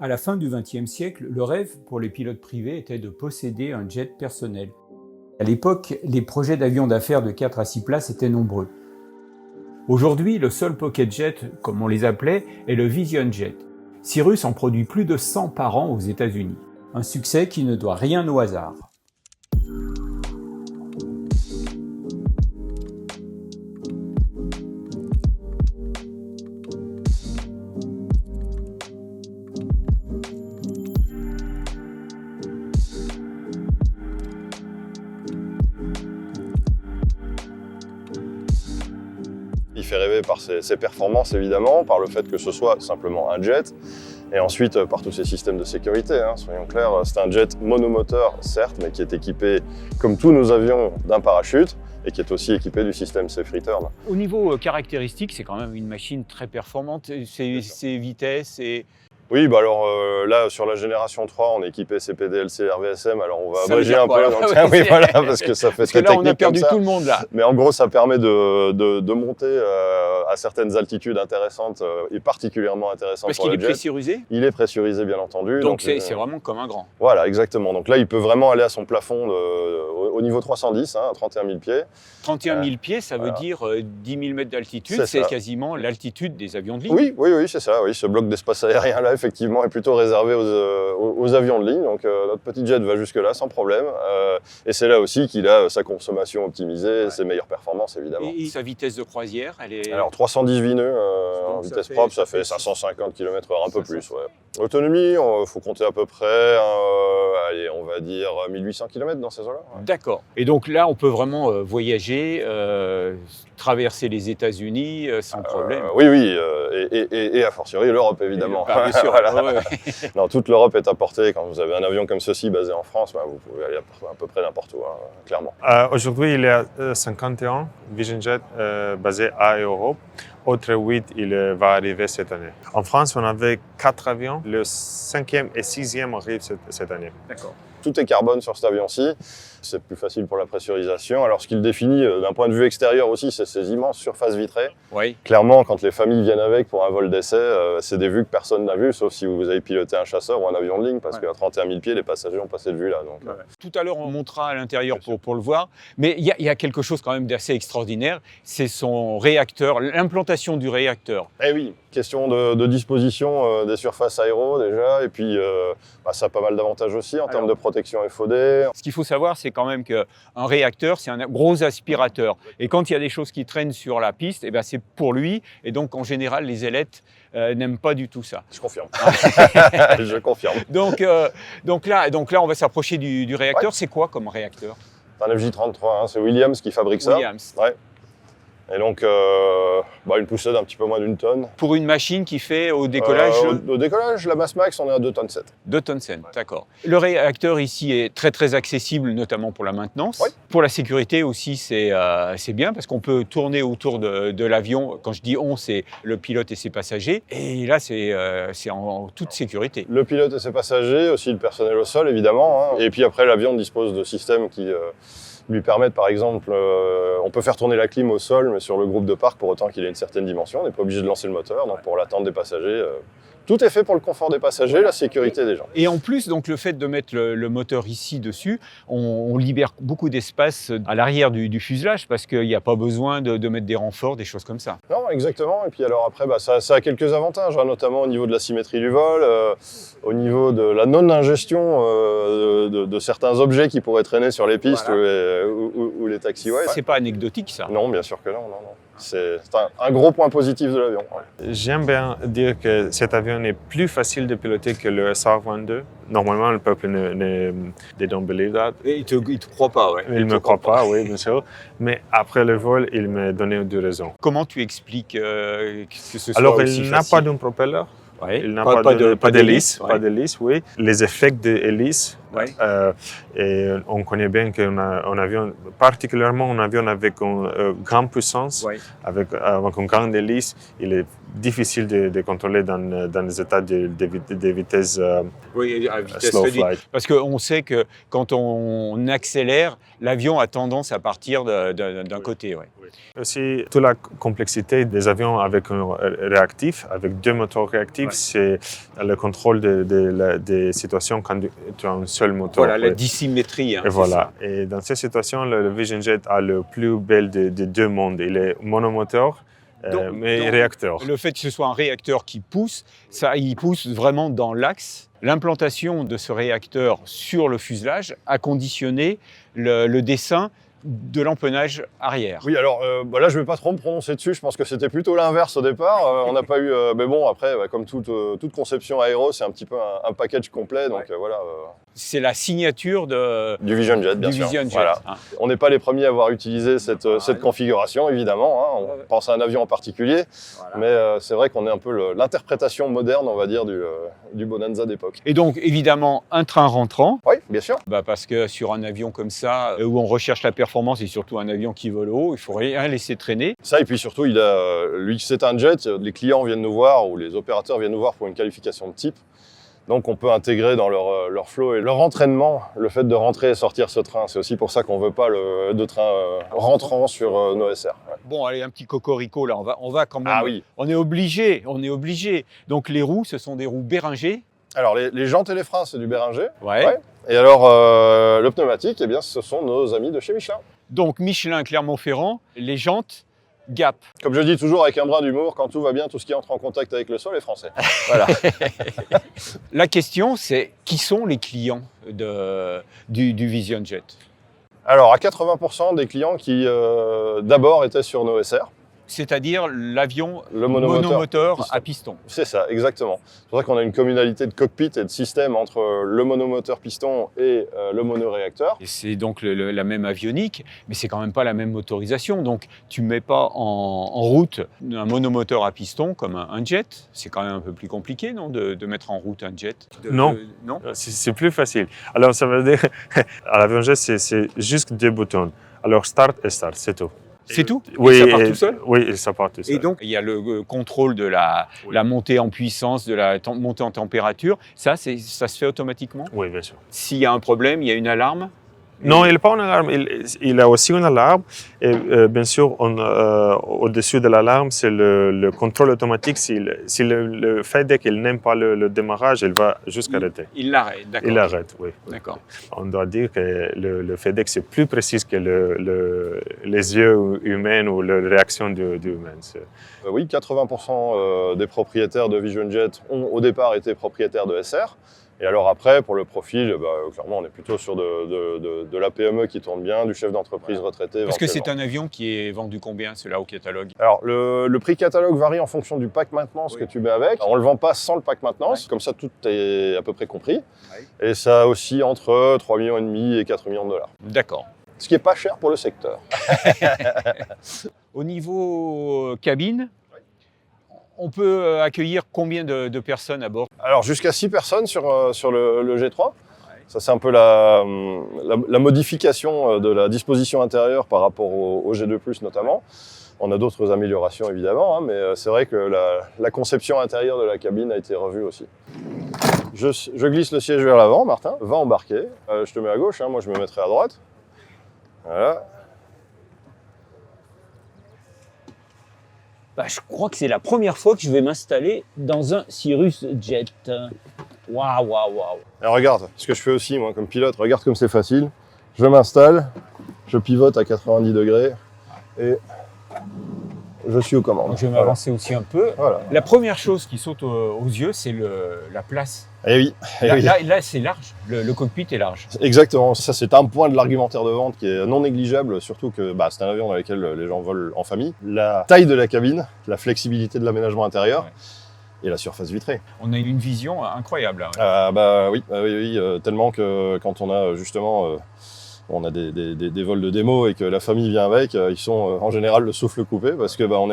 À la fin du XXe siècle, le rêve pour les pilotes privés était de posséder un jet personnel. À l'époque, les projets d'avions d'affaires de 4 à 6 places étaient nombreux. Aujourd'hui, le seul pocket jet, comme on les appelait, est le Vision Jet. Cirrus en produit plus de 100 par an aux États-Unis. Un succès qui ne doit rien au hasard. Il fait rêver par ses performances évidemment, par le fait que ce soit simplement un jet, et ensuite par tous ses systèmes de sécurité, soyons clairs. C'est un jet monomoteur certes, mais qui est équipé, comme tous nos avions, d'un parachute, et qui est aussi équipé du système Safe Return. Au niveau caractéristique, c'est quand même une machine très performante. Ses vitesses et... Oui, bah alors là, sur la génération 3, on est équipé CPDLC, RVSM, alors on va abréger un peu. Donc, oui, voilà, parce que ça fait parce très que là, technique on a perdu comme ça. tout le monde là. Mais en gros, ça permet de monter à certaines altitudes intéressantes et particulièrement intéressantes pour le jet. Parce qu'il est pressurisé. Il est pressurisé, bien entendu. Donc c'est vraiment comme un grand. Voilà, exactement. Donc là, il peut vraiment aller à son plafond au niveau 310, à 31 000 pieds. 31 000 pieds, ça veut dire 10 000 mètres d'altitude. C'est quasiment l'altitude des avions de ligne. Oui, c'est ça. Oui, ce bloc d'espace aérien là, effectivement, est plutôt réservé aux avions de ligne. Donc notre petit jet va jusque-là sans problème. Et c'est là aussi qu'il a sa consommation optimisée, ses meilleures performances, évidemment. Et sa vitesse de croisière, elle est... Alors 318 nœuds en vitesse propre, ça fait 550 km/h, un peu plus. Ouais. Autonomie, il faut compter à peu près, allez, on va dire 1800 km dans ces eaux-là. Ouais. D'accord. Et donc là, on peut vraiment voyager, traverser les États-Unis sans problème. Oui, et a fortiori l'Europe, évidemment. Bien sûr. Voilà. Ouais. Non, toute l'Europe est à portée. Quand vous avez un avion comme ceci basé en France, vous pouvez aller à peu près n'importe où, clairement. Aujourd'hui, il y a 51 Vision Jet basés à Europe. Autre 8, il va arriver cette année. En France, on avait 4 avions. Le 5e et 6e arrivent cette année. D'accord. Tout est carbone sur cet avion-ci. C'est plus facile pour la pressurisation. Alors, ce qu'il définit d'un point de vue extérieur aussi, c'est ces immenses surfaces vitrées. Oui. Clairement, quand les familles viennent avec pour un vol d'essai, c'est des vues que personne n'a vues, sauf si vous avez piloté un chasseur ou un avion de ligne, parce qu'à 31 000 pieds, les passagers ont pas cette vue-là. Donc, Tout à l'heure, on montera à l'intérieur pour le voir. Mais il y a quelque chose quand même d'assez extraordinaire. C'est son réacteur, l'implantation du réacteur. Eh oui, question de disposition des surfaces aéro déjà, et puis ça a pas mal d'avantages aussi en termes de protection FOD. Ce qu'il faut savoir, c'est quand même qu'un réacteur, c'est un gros aspirateur. Et quand il y a des choses qui traînent sur la piste, c'est pour lui. Et donc, en général, les ailettes n'aiment pas du tout ça. Je confirme. Je confirme. Donc là, on va s'approcher du réacteur. Ouais. C'est quoi comme réacteur? C'est un FJ33, c'est Williams qui fabrique ça. Williams. Ouais. Et donc, une poussée d'un petit peu moins d'une tonne. Pour une machine qui fait au décollage au décollage, la masse max, on est à 2 tonnes 7. 2 tonnes 7, d'accord. Le réacteur ici est très très accessible, notamment pour la maintenance. Oui. Pour la sécurité aussi, c'est bien parce qu'on peut tourner autour de l'avion. Quand je dis on, c'est le pilote et ses passagers. Et là, c'est en toute sécurité. Le pilote et ses passagers, aussi le personnel au sol, évidemment. Et puis après, l'avion dispose de systèmes qui lui permettent, par exemple, on peut faire tourner la clim au sol, mais sur le groupe de parc, pour autant qu'il ait une certaine dimension. On n'est pas obligé de lancer le moteur, donc pour l'attente des passagers, tout est fait pour le confort des passagers, la sécurité des gens. Et en plus, donc, le fait de mettre le moteur ici dessus, on libère beaucoup d'espace à l'arrière du fuselage, parce qu'il n'y a pas besoin de mettre des renforts, des choses comme ça. Non, exactement. Et puis alors après, ça a quelques avantages, notamment au niveau de la symétrie du vol, au niveau de la non-ingestion de certains objets qui pourraient traîner sur les pistes ou les taxiways. C'est pas anecdotique, ça? Non, bien sûr que non. C'est un gros point positif de l'avion. Ouais. J'aime bien dire que cet avion est plus facile de piloter que le SR-22. Normalement, le peuple they don't believe that. Et il te croit pas, ouais. Il ne me croit pas, oui, bien sûr. Mais après le vol, il m'a donné deux raisons. Comment tu expliques que ce soit Alors, aussi il n'a pas d'un propeller. Ouais. Il n'a pas d'hélice. Ouais. Pas d'hélice, oui. Les effets d'hélice. Ouais. Et on connaît bien qu'un avion, particulièrement un avion avec une grande puissance, ouais. avec une grande hélice, il est difficile de contrôler dans les états de vitesse, oui, à vitesse slow réduite. flight. Parce qu'on sait que quand on accélère, l'avion a tendance à partir d'un côté. Ouais. Oui. Aussi, toute la complexité des avions avec un réactif, avec 2 moteurs réactifs, c'est le contrôle des situations quand tu as un seul moteur. Voilà, la dissymétrie. Et voilà. Et dans cette situation, le Vision Jet a le plus bel des 2 mondes. Il est monomoteur, mais réacteur. Le fait que ce soit un réacteur qui pousse, ça, il pousse vraiment dans l'axe. L'implantation de ce réacteur sur le fuselage a conditionné le dessin de l'empennage arrière. Oui, alors là, je ne vais pas trop me prononcer dessus. Je pense que c'était plutôt l'inverse au départ. On n'a pas eu. Mais bon, après, comme toute conception aéro, c'est un petit peu un package complet. Donc voilà. C'est la signature du Vision Jet, bien sûr. Vision Jet. Voilà. On n'est pas les premiers à avoir utilisé cette configuration, évidemment. Hein. On pense à un avion en particulier. Voilà. Mais c'est vrai qu'on est un peu l'interprétation moderne, on va dire, du Bonanza d'époque. Et donc, évidemment, un train rentrant. Oui, bien sûr. Parce que sur un avion comme ça, où on recherche la performance et surtout un avion qui vole haut, il ne faut rien laisser traîner. Ça, et puis surtout, lui, c'est un jet. Les clients viennent nous voir ou les opérateurs viennent nous voir pour une qualification de type. Donc on peut intégrer dans leur flow et leur entraînement le fait de rentrer et sortir ce train. C'est aussi pour ça qu'on ne veut pas de train rentrant sur nos SR. Ouais. Bon, allez, un petit cocorico là, on va quand même. Ah oui. On est obligé. Donc les roues, ce sont des roues Béringer. Alors les jantes et les freins, c'est du Béringer. Ouais. Et alors le pneumatique, eh bien, ce sont nos amis de chez Michelin. Donc Michelin, Clermont-Ferrand, les jantes. Gap. Comme je dis toujours avec un brin d'humour, quand tout va bien, tout ce qui entre en contact avec le sol est français. Voilà. La question, c'est qui sont les clients du Vision Jet? Alors, à 80% des clients qui d'abord étaient sur nos SR. C'est-à-dire l'avion monomoteur à piston. C'est ça, exactement. C'est pour ça qu'on a une communalité de cockpit et de système entre le monomoteur piston et le monoréacteur. Et c'est donc la même avionique, mais c'est quand même pas la même motorisation. Donc tu mets pas en route un monomoteur à piston comme un jet. C'est quand même un peu plus compliqué, non, de mettre en route un jet. Non, c'est plus facile. Alors ça veut dire, à l'avion jet, c'est juste 2 boutons. Alors start et start, c'est tout. C'est tout? Oui, et ça part tout seul? Oui, ça part tout seul. Et donc, il y a le contrôle de la montée en puissance, de la montée en température. Ça se fait automatiquement? Oui, bien sûr. S'il y a un problème, il y a une alarme? Non, il n'a pas une alarme. Il a aussi une alarme. Et bien sûr, au-dessus de l'alarme, c'est le contrôle automatique. Si le FedEx n'aime pas le démarrage, il va jusqu'à arrêter. Il l'arrête, d'accord. Il arrête, oui. D'accord. On doit dire que le FedEx est plus précis que les yeux humains ou la réaction du humain. Oui, 80% des propriétaires de Vision Jet ont au départ été propriétaires de SR. Et alors après, pour le profil, clairement, on est plutôt sur de la PME qui tourne bien, du chef d'entreprise retraité. Parce que c'est un avion qui est vendu combien, celui-là, au catalogue? Alors, le prix catalogue varie en fonction du pack maintenance que tu mets avec. Alors, on ne le vend pas sans le pack maintenance, comme ça tout est à peu près compris. Et ça aussi entre 3,5 millions et 4 millions de dollars. D'accord. Ce qui n'est pas cher pour le secteur. Au niveau cabine, on peut accueillir combien de personnes à bord? Alors jusqu'à 6 personnes sur le G3. Ça c'est un peu la modification de la disposition intérieure par rapport au G2+, notamment. On a d'autres améliorations évidemment, hein, mais c'est vrai que la conception intérieure de la cabine a été revue aussi. Je glisse le siège vers l'avant, Martin, va embarquer. Je te mets à gauche, hein, moi je me mettrai à droite. Voilà. Je crois que c'est la première fois que je vais m'installer dans un Cirrus Jet. Waouh, waouh, waouh. Alors regarde, ce que je fais aussi moi comme pilote, regarde comme c'est facile. Je m'installe, je pivote à 90 degrés et je suis aux commandes. Je vais m'avancer aussi un peu. Voilà. La première chose qui saute aux yeux, c'est la place. Eh oui. Là, c'est large. Le cockpit est large. Exactement. Ça, c'est un point de l'argumentaire de vente qui est non négligeable, surtout que c'est un avion dans lequel les gens volent en famille. La taille de la cabine, la flexibilité de l'aménagement intérieur et la surface vitrée. On a une vision incroyable. Là, oui, tellement que quand on a justement... on a des vols de démo et que la famille vient avec, ils sont en général le souffle coupé parce que on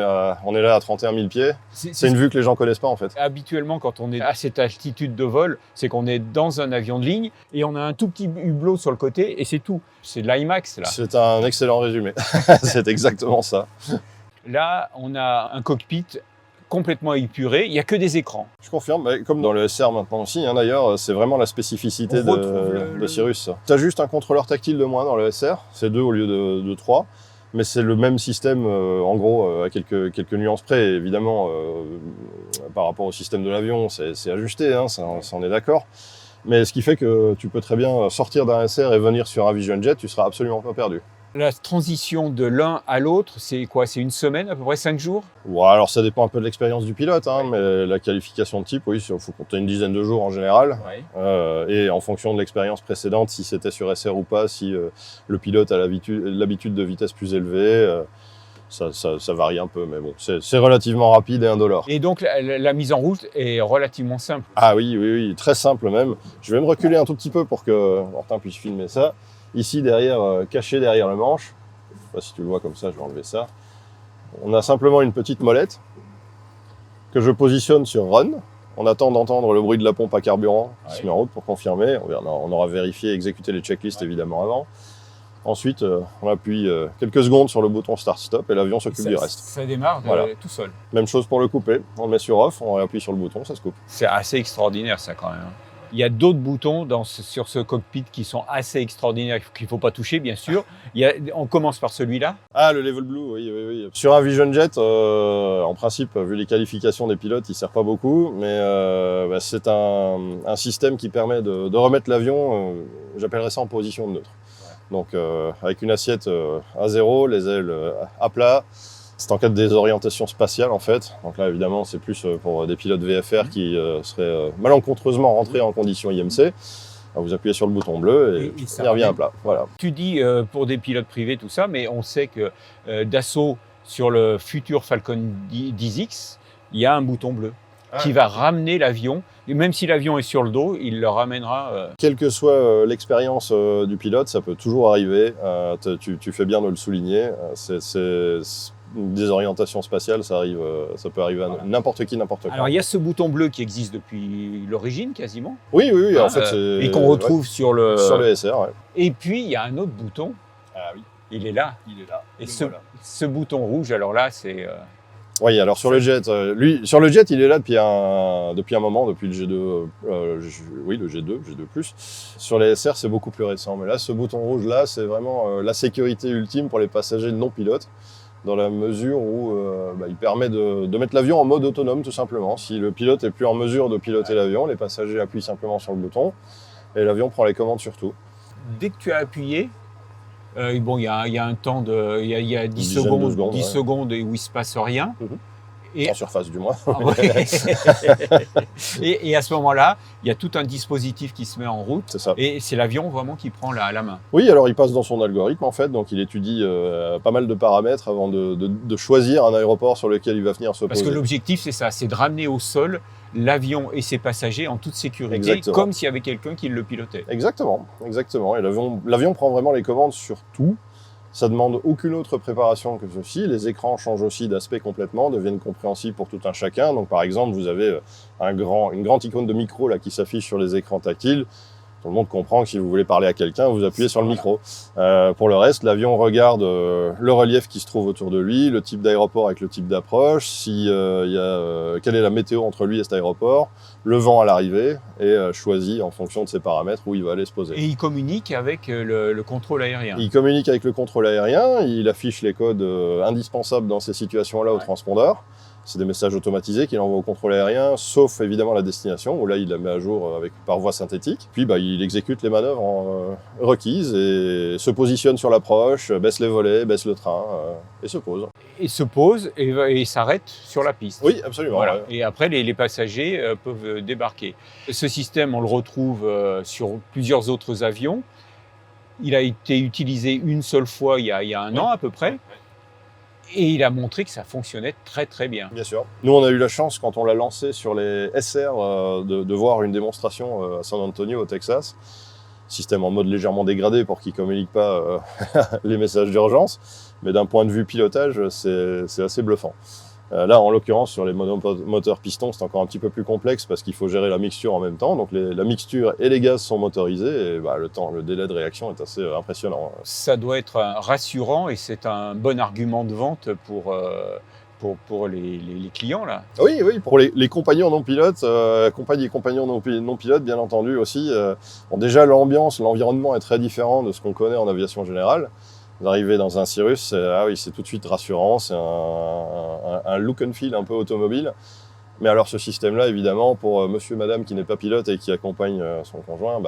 est là à 31 000 pieds. C'est une vue que les gens connaissent pas en fait. Habituellement, quand on est à cette altitude de vol, c'est qu'on est dans un avion de ligne et on a un tout petit hublot sur le côté et c'est tout. C'est de l'IMAX là. C'est un excellent résumé. C'est exactement ça. Là, on a un cockpit complètement épuré, il n'y a que des écrans. Je confirme, comme dans le SR maintenant aussi, hein, d'ailleurs, c'est vraiment la spécificité de Cirrus. Tu as juste un contrôleur tactile de moins dans le SR, c'est 2 au lieu de 3. Mais c'est le même système, en gros, à quelques nuances près. Évidemment, par rapport au système de l'avion, c'est ajusté, hein, ça on est d'accord. Mais ce qui fait que tu peux très bien sortir d'un SR et venir sur un Vision Jet, tu seras absolument pas perdu. La transition de l'un à l'autre, c'est quoi? C'est une semaine, à peu près 5 jours? Ouais, alors ça dépend un peu de l'expérience du pilote, hein, mais la qualification de type, oui, il faut compter une dizaine de jours en général. Ouais. Et en fonction de l'expérience précédente, si c'était sur SR ou pas, si le pilote a l'habitude de vitesse plus élevée, ça varie un peu, mais bon, c'est relativement rapide et indolore. Et donc la mise en route est relativement simple. Ah oui, très simple même. Je vais me reculer un tout petit peu pour que Martin puisse filmer ça. Ici, derrière, caché derrière le manche, je sais pas si tu le vois comme ça, je vais enlever ça. On a simplement une petite molette que je positionne sur Run. On attend d'entendre le bruit de la pompe à carburant qui se met en route pour confirmer. On aura vérifié et exécuté les checklists évidemment avant. Ensuite, on appuie quelques secondes sur le bouton Start-Stop et l'avion s'occupe du reste. Ça démarre Voilà. tout seul. Même chose pour le couper. On le met sur Off, on appuie sur le bouton, ça se coupe. C'est assez extraordinaire ça quand même. Il y a d'autres boutons sur ce cockpit qui sont assez extraordinaires, qu'il ne faut pas toucher bien sûr. On commence par celui-là. Ah, le Level Blue, oui. Sur un Vision Jet, en principe, vu les qualifications des pilotes, il ne sert pas beaucoup, mais c'est un système qui permet de remettre l'avion, j'appellerais ça en position de neutre. Donc avec une assiette à zéro, les ailes à plat. C'est en cas de désorientation spatiale en fait. Donc là évidemment c'est plus pour des pilotes VFR qui seraient malencontreusement rentrés en condition IMC. Alors, vous appuyez sur le bouton bleu et il revient à plat. Voilà. Tu dis pour des pilotes privés tout ça, mais on sait que Dassault sur le futur Falcon 10X, il y a un bouton bleu qui va ramener l'avion. Et même si l'avion est sur le dos, il le ramènera. Quelle que soit l'expérience du pilote, ça peut toujours arriver. Tu fais bien de le souligner. Une désorientation spatiale, ça peut arriver à n'importe qui, n'importe quand. Alors il y a ce bouton bleu qui existe depuis l'origine quasiment. Oui, en fait, et qu'on retrouve sur le SR. Ouais. Et puis il y a un autre bouton. Ah oui. Il est là. Et ce bouton rouge, alors là, c'est. Oui, alors sur le jet, sur le jet, il est là depuis un moment, depuis le G2, le G2+. Sur les SR, c'est beaucoup plus récent. Mais là, ce bouton rouge là, c'est vraiment la sécurité ultime pour les passagers non pilotes, dans la mesure où il permet de mettre l'avion en mode autonome, tout simplement. Si le pilote est plus en mesure de piloter l'avion, les passagers appuient simplement sur le bouton et l'avion prend les commandes sur tout. Dès que tu as appuyé, il y a un temps il y a 10 secondes où il ne se passe rien. En surface du moins. Et à ce moment-là, il y a tout un dispositif qui se met en route. C'est ça. Et c'est l'avion vraiment qui prend la main. Oui, alors il passe dans son algorithme en fait, donc il étudie pas mal de paramètres avant de choisir un aéroport sur lequel il va venir se poser. Parce que l'objectif c'est ça, c'est de ramener au sol l'avion et ses passagers en toute sécurité, Exactement. comme s'il y avait quelqu'un qui le pilotait. Exactement. Et l'avion prend vraiment les commandes sur tout. Ça demande aucune autre préparation que ceci. Les écrans changent aussi d'aspect complètement, deviennent compréhensibles pour tout un chacun. Donc par exemple, vous avez une grande icône de micro là, qui s'affiche sur les écrans tactiles. Tout le monde comprend que si vous voulez parler à quelqu'un, vous appuyez sur le micro. Pour le reste, l'avion regarde le relief qui se trouve autour de lui, le type d'aéroport avec le type d'approche, quelle est la météo entre lui et cet aéroport, le vent à l'arrivée, et choisit en fonction de ses paramètres où il va aller se poser. Et il communique avec le contrôle aérien. Il communique avec le contrôle aérien, il affiche les codes indispensables dans ces situations-là au transpondeur. C'est des messages automatisés qu'il envoie au contrôle aérien, sauf évidemment la destination, où là il la met à jour par voie synthétique. Puis il exécute les manœuvres requises et se positionne sur l'approche, baisse les volets, baisse le train et se pose. Et se pose et s'arrête sur la piste. Oui, absolument. Voilà. Ouais. Et après, les passagers peuvent débarquer. Ce système, on le retrouve sur plusieurs autres avions. Il a été utilisé une seule fois il y a un an à peu près. Et il a montré que ça fonctionnait très très bien. Bien sûr. Nous, on a eu la chance, quand on l'a lancé sur les SR, de voir une démonstration à San Antonio, au Texas. Système en mode légèrement dégradé pour qu'il ne communique pas les messages d'urgence. Mais d'un point de vue pilotage, c'est assez bluffant. Là, en l'occurrence, sur les moteurs pistons, c'est encore un petit peu plus complexe parce qu'il faut gérer la mixture en même temps. Donc la mixture et les gaz sont motorisés et le délai de réaction est assez impressionnant. Ça doit être rassurant et c'est un bon argument de vente pour les clients là. Oui, pour les compagnons non pilotes, compagnies et compagnons non pilotes, bien entendu aussi. Déjà, l'ambiance, l'environnement est très différent de ce qu'on connaît en aviation générale. Vous arrivez dans un Cirrus, ah oui, c'est tout de suite rassurant, c'est un look and feel un peu automobile. Mais alors ce système-là, évidemment, pour monsieur, madame qui n'est pas pilote et qui accompagne son conjoint,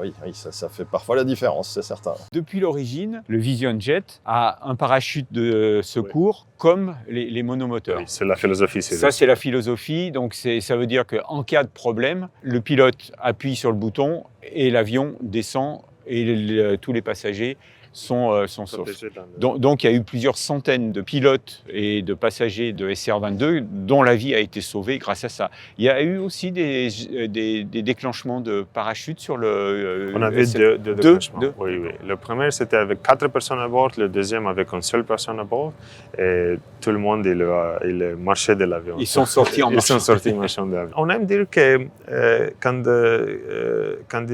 oui, ça fait parfois la différence, c'est certain. Depuis l'origine, le Vision Jet a un parachute de secours comme les monomoteurs. Oui, c'est la philosophie. Ça, c'est la philosophie. Donc, ça veut dire qu'en cas de problème, le pilote appuie sur le bouton et l'avion descend et tous les passagers sont saufs. Donc, il y a eu plusieurs centaines de pilotes et de passagers de SR-22 dont la vie a été sauvée grâce à ça. Il y a eu aussi des déclenchements de parachutes sur le... On avait deux déclenchements. Oui. Le premier, c'était avec 4 personnes à bord. Le deuxième, avec une seule personne à bord. Et tout le monde, il marchait de l'avion. Ils sont sortis en marchant. Ils sont sortis marchant de l'avion. On aime dire que quand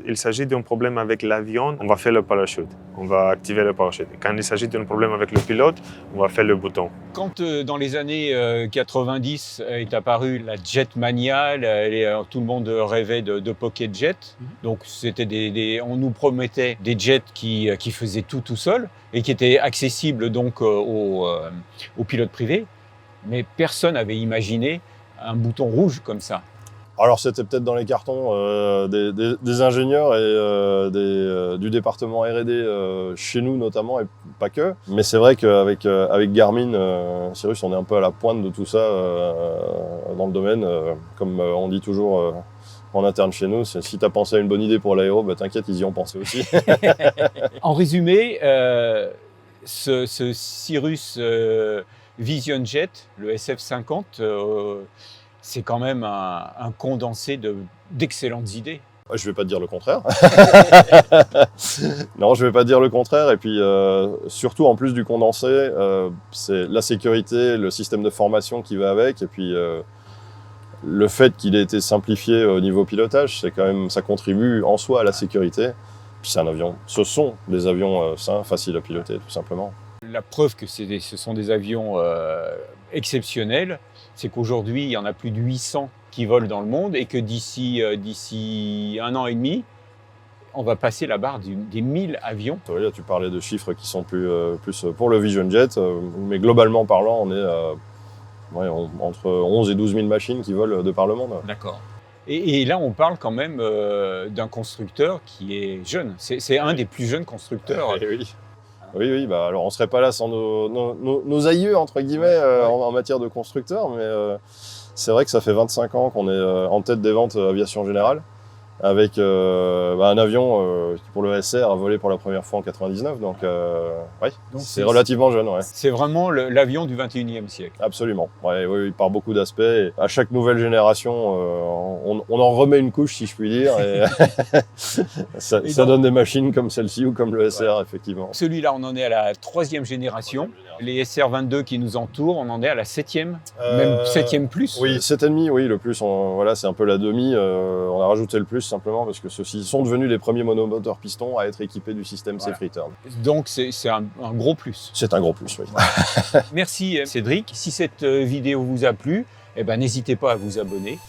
il s'agit d'un problème avec l'avion, on va faire le parachute. On va activer le parachute. Quand il s'agit d'un problème avec le pilote, on va faire le bouton. Quand dans les années 90 est apparue la Jetmania, tout le monde rêvait de pocket jet. Donc on nous promettait des jets qui faisaient tout seul et qui étaient accessibles donc aux pilotes privés. Mais personne n'avait imaginé un bouton rouge comme ça. Alors c'était peut-être dans les cartons des ingénieurs et du département R&D chez nous notamment, et pas que. Mais c'est vrai qu'avec Garmin, Cirrus, on est un peu à la pointe de tout ça dans le domaine. Comme on dit toujours en interne chez nous, si tu as pensé à une bonne idée pour l'aéro, t'inquiète, ils y ont pensé aussi. En résumé, ce Cirrus Vision Jet, le SF50, c'est quand même un condensé d'excellentes idées. Je ne vais pas te dire le contraire. Non, je ne vais pas te dire le contraire. Et puis, surtout, en plus du condensé, c'est la sécurité, le système de formation qui va avec. Et puis, le fait qu'il ait été simplifié au niveau pilotage, c'est quand même, ça contribue en soi à la sécurité. Puis c'est un avion. Ce sont des avions sains, faciles à piloter, tout simplement. La preuve que ce sont des avions exceptionnels, c'est qu'aujourd'hui, il y en a plus de 800 qui volent dans le monde et que d'ici 1 an et demi, on va passer la barre des 1000 avions. Oui, là, tu parlais de chiffres qui sont plus pour le Vision Jet, mais globalement parlant, on est entre 11 et 12 000 machines qui volent de par le monde. D'accord. Et là, on parle quand même d'un constructeur qui est jeune. C'est un des plus jeunes constructeurs. Oui, alors on ne serait pas là sans nos aïeux, entre guillemets, en matière de constructeurs, mais c'est vrai que ça fait 25 ans qu'on est en tête des ventes aviation générale, avec un avion qui pour le SR a volé pour la première fois en 99, donc c'est relativement jeune. Ouais. C'est vraiment l'avion du 21e siècle. Absolument, oui, par beaucoup d'aspects. Et à chaque nouvelle génération, on en remet une couche, si je puis dire, et ça donne des machines comme celle-ci ou comme le SR, effectivement. Celui-là, on en est à la 3e génération. Les SR-22 qui nous entourent, on en est à la 7e, même 7e plus. Oui, 7,5, oui, le plus, c'est un peu la demi. On a rajouté le plus simplement parce que ceux-ci sont devenus les premiers monomoteurs pistons à être équipés du système Safe Return. Donc c'est un gros plus. C'est un gros plus, oui. Merci Cédric. Si cette vidéo vous a plu, n'hésitez pas à vous abonner.